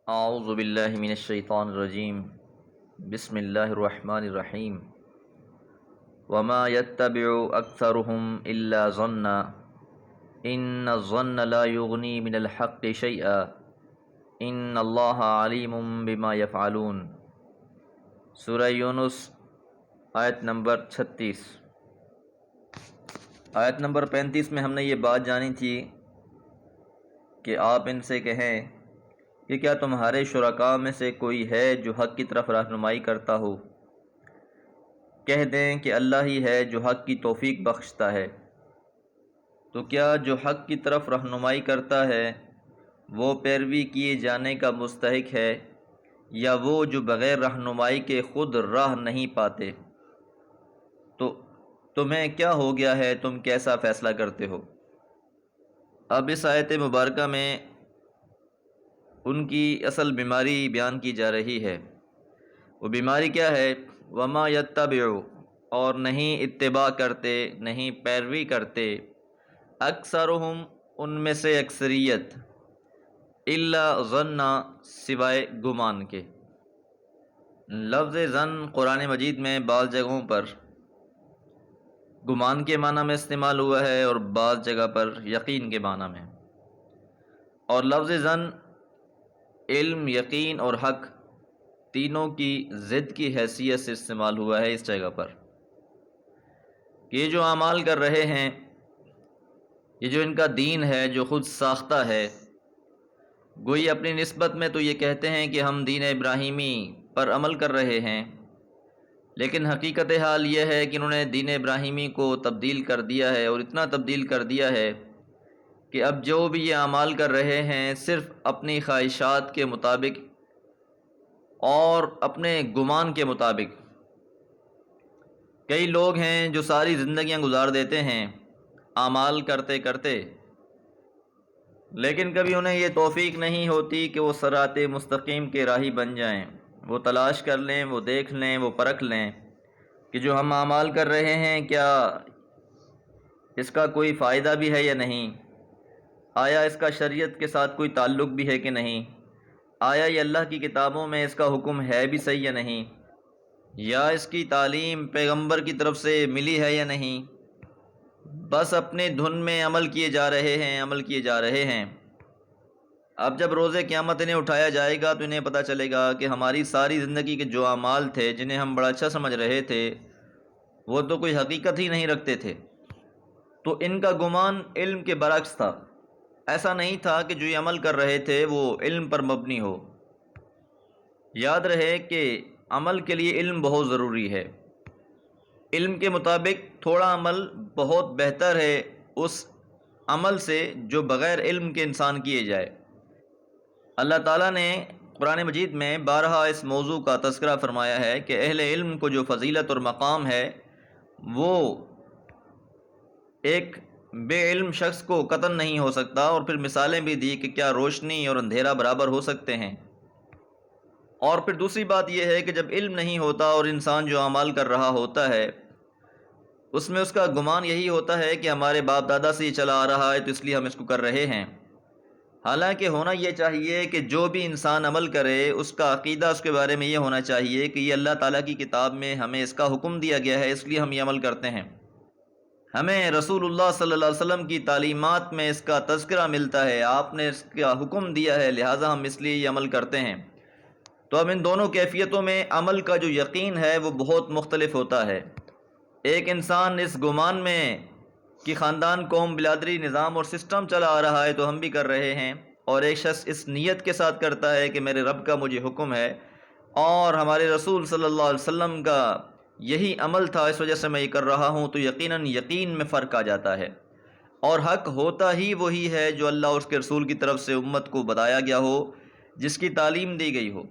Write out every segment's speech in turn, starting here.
اعوذ باللہ من الشیطان الرجیم بسم اللہ الرحمن الرحیم وما يتبع اکثرهم الا ظنا ان الظن لا یغنی من الحق شیئا ان اللہ علیم بما یفعلون۔ سورہ یونس آیت نمبر 36۔ آیت نمبر 35 میں ہم نے یہ بات جانی تھی کہ آپ ان سے کہیں کہ کیا تمہارے شرکاء میں سے کوئی ہے جو حق کی طرف رہنمائی کرتا ہو؟ کہہ دیں کہ اللہ ہی ہے جو حق کی توفیق بخشتا ہے۔ تو کیا جو حق کی طرف رہنمائی کرتا ہے وہ پیروی کیے جانے کا مستحق ہے، یا وہ جو بغیر رہنمائی کے خود راہ نہیں پاتے؟ تو تمہیں کیا ہو گیا ہے، تم کیسا فیصلہ کرتے ہو؟ اب اس آیت مبارکہ میں ان کی اصل بیماری بیان کی جا رہی ہے۔ وہ بیماری کیا ہے؟ وما یتبع، اور نہیں اتباع کرتے، نہیں پیروی کرتے، اکثرہم، ان میں سے اکثریت، الا ظنا، سوائے گمان کے۔ لفظ ظن قرآن مجید میں بعض جگہوں پر گمان کے معنی میں استعمال ہوا ہے اور بعض جگہ پر یقین کے معنی میں، اور لفظ ظن علم، یقین اور حق تینوں کی ضد کی حیثیت سے استعمال ہوا ہے اس جگہ پر، کہ یہ جو اعمال کر رہے ہیں، یہ جو ان کا دین ہے جو خود ساختہ ہے، گوئی اپنی نسبت میں تو یہ کہتے ہیں کہ ہم دین ابراہیمی پر عمل کر رہے ہیں، لیکن حقیقت حال یہ ہے کہ انہوں نے دین ابراہیمی کو تبدیل کر دیا ہے، اور اتنا تبدیل کر دیا ہے کہ اب جو بھی یہ اعمال کر رہے ہیں صرف اپنی خواہشات کے مطابق اور اپنے گمان کے مطابق۔ کئی لوگ ہیں جو ساری زندگیاں گزار دیتے ہیں اعمال کرتے کرتے، لیکن کبھی انہیں یہ توفیق نہیں ہوتی کہ وہ صراط مستقیم کے راہی بن جائیں، وہ تلاش کر لیں، وہ دیکھ لیں، وہ پرکھ لیں کہ جو ہم اعمال کر رہے ہیں کیا اس کا کوئی فائدہ بھی ہے یا نہیں، آیا اس کا شریعت کے ساتھ کوئی تعلق بھی ہے کہ نہیں، آیا یہ اللہ کی کتابوں میں اس کا حکم ہے بھی صحیح یا نہیں، یا اس کی تعلیم پیغمبر کی طرف سے ملی ہے یا نہیں۔ بس اپنے دھن میں عمل کیے جا رہے ہیں، عمل کیے جا رہے ہیں۔ اب جب روز قیامت انہیں اٹھایا جائے گا تو انہیں پتہ چلے گا کہ ہماری ساری زندگی کے جو اعمال تھے جنہیں ہم بڑا اچھا سمجھ رہے تھے وہ تو کوئی حقیقت ہی نہیں رکھتے تھے۔ تو ان کا گمان علم کے برعکس تھا، ایسا نہیں تھا کہ جو یہ عمل کر رہے تھے وہ علم پر مبنی ہو۔ یاد رہے کہ عمل کے لیے علم بہت ضروری ہے، علم کے مطابق تھوڑا عمل بہت بہتر ہے اس عمل سے جو بغیر علم کے انسان کیے جائے۔ اللہ تعالیٰ نے قرآن مجید میں بارہا اس موضوع کا تذکرہ فرمایا ہے کہ اہل علم کو جو فضیلت اور مقام ہے وہ ایک بے علم شخص کو قطعاً نہیں ہو سکتا، اور پھر مثالیں بھی دی کہ کیا روشنی اور اندھیرا برابر ہو سکتے ہیں۔ اور پھر دوسری بات یہ ہے کہ جب علم نہیں ہوتا اور انسان جو اعمال کر رہا ہوتا ہے اس میں اس کا گمان یہی ہوتا ہے کہ ہمارے باپ دادا سے یہ چلا آ رہا ہے تو اس لیے ہم اس کو کر رہے ہیں، حالانکہ ہونا یہ چاہیے کہ جو بھی انسان عمل کرے اس کا عقیدہ اس کے بارے میں یہ ہونا چاہیے کہ یہ اللہ تعالیٰ کی کتاب میں ہمیں اس کا حکم دیا گیا ہے، اس لیے ہم یہ عمل کرتے ہیں، ہمیں رسول اللہ صلی اللہ علیہ وسلم کی تعلیمات میں اس کا تذکرہ ملتا ہے، آپ نے اس کا حکم دیا ہے، لہٰذا ہم اس لیے یہ عمل کرتے ہیں۔ تو اب ان دونوں کیفیتوں میں عمل کا جو یقین ہے وہ بہت مختلف ہوتا ہے۔ ایک انسان اس گمان میں کہ خاندان، قوم، بلادری، نظام اور سسٹم چلا آ رہا ہے تو ہم بھی کر رہے ہیں، اور ایک شخص اس نیت کے ساتھ کرتا ہے کہ میرے رب کا مجھے حکم ہے اور ہمارے رسول صلی اللہ علیہ وسلم کا یہی عمل تھا، اس وجہ سے میں یہ کر رہا ہوں، تو یقیناً یقین میں فرق آ جاتا ہے، اور حق ہوتا ہی وہی ہے جو اللہ اور اس کے رسول کی طرف سے امت کو بتایا گیا ہو، جس کی تعلیم دی گئی ہو۔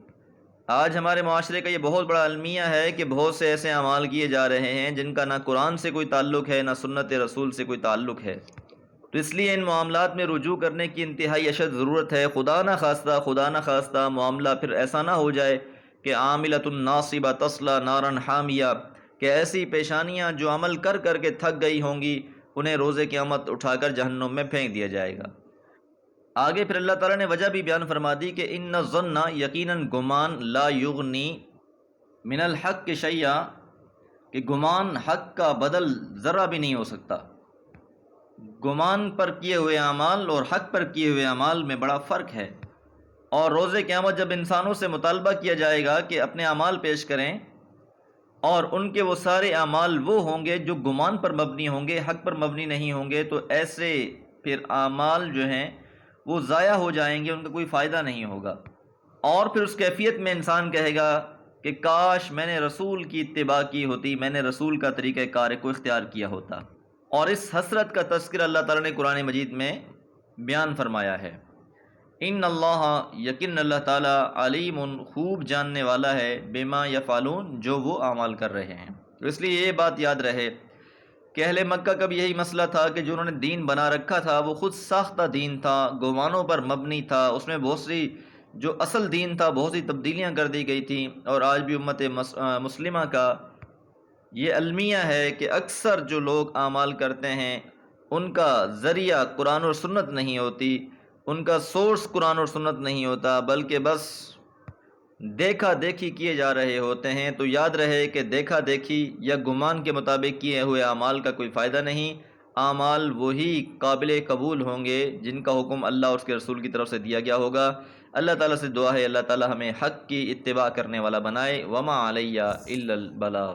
آج ہمارے معاشرے کا یہ بہت بڑا المیہ ہے کہ بہت سے ایسے اعمال کیے جا رہے ہیں جن کا نہ قرآن سے کوئی تعلق ہے، نہ سنت رسول سے کوئی تعلق ہے، تو اس لیے ان معاملات میں رجوع کرنے کی انتہائی اشد ضرورت ہے۔ خدا نہ خواستہ معاملہ پھر ایسا نہ ہو جائے کہ عاملۃ ناصبہ تصلی نارا حامیہ، کہ ایسی پیشانیاں جو عمل کر کر کے تھک گئی ہوں گی انہیں روز قیامت اٹھا کر جہنم میں پھینک دیا جائے گا۔ آگے پھر اللہ تعالیٰ نے وجہ بھی بیان فرما دی کہ ان الظن یقیناً گمان لا یغنی من الحق شیئا کہ گمان حق کا بدل ذرہ بھی نہیں ہو سکتا۔ گمان پر کیے ہوئے اعمال اور حق پر کیے ہوئے اعمال میں بڑا فرق ہے، اور روز قیامت جب انسانوں سے مطالبہ کیا جائے گا کہ اپنے اعمال پیش کریں، اور ان کے وہ سارے اعمال وہ ہوں گے جو گمان پر مبنی ہوں گے، حق پر مبنی نہیں ہوں گے، تو ایسے پھر اعمال جو ہیں وہ ضائع ہو جائیں گے، ان کا کوئی فائدہ نہیں ہوگا۔ اور پھر اس کیفیت میں انسان کہے گا کہ کاش میں نے رسول کی اتباع کی ہوتی، میں نے رسول کا طریقہ کار کو اختیار کیا ہوتا۔ اور اس حسرت کا تذکرہ اللہ تعالیٰ نے قرآن مجید میں بیان فرمایا ہے۔ ان اللہ یقین اللہ تعالیٰ علیم خوب جاننے والا ہے بما یفعلون جو وہ اعمال کر رہے ہیں۔ تو اس لیے یہ بات یاد رہے کہ اہل مکہ کا بھی یہی مسئلہ تھا کہ جو انہوں نے دین بنا رکھا تھا وہ خود ساختہ دین تھا، گمانوں پر مبنی تھا، اس میں بہت سی جو اصل دین تھا بہت سی تبدیلیاں کر دی گئی تھیں۔ اور آج بھی امت مسلمہ کا یہ المیہ ہے کہ اکثر جو لوگ اعمال کرتے ہیں ان کا ذریعہ قرآن اور سنت نہیں ہوتی، ان کا سورس قرآن اور سنت نہیں ہوتا، بلکہ بس دیکھا دیکھی کیے جا رہے ہوتے ہیں۔ تو یاد رہے کہ دیکھا دیکھی یا گمان کے مطابق کیے ہوئے اعمال کا کوئی فائدہ نہیں۔ اعمال وہی قابل قبول ہوں گے جن کا حکم اللہ اور اس کے رسول کی طرف سے دیا گیا ہوگا۔ اللہ تعالیٰ سے دعا ہے اللہ تعالیٰ ہمیں حق کی اتباع کرنے والا بنائے۔ وما علیہ الا البلاغ۔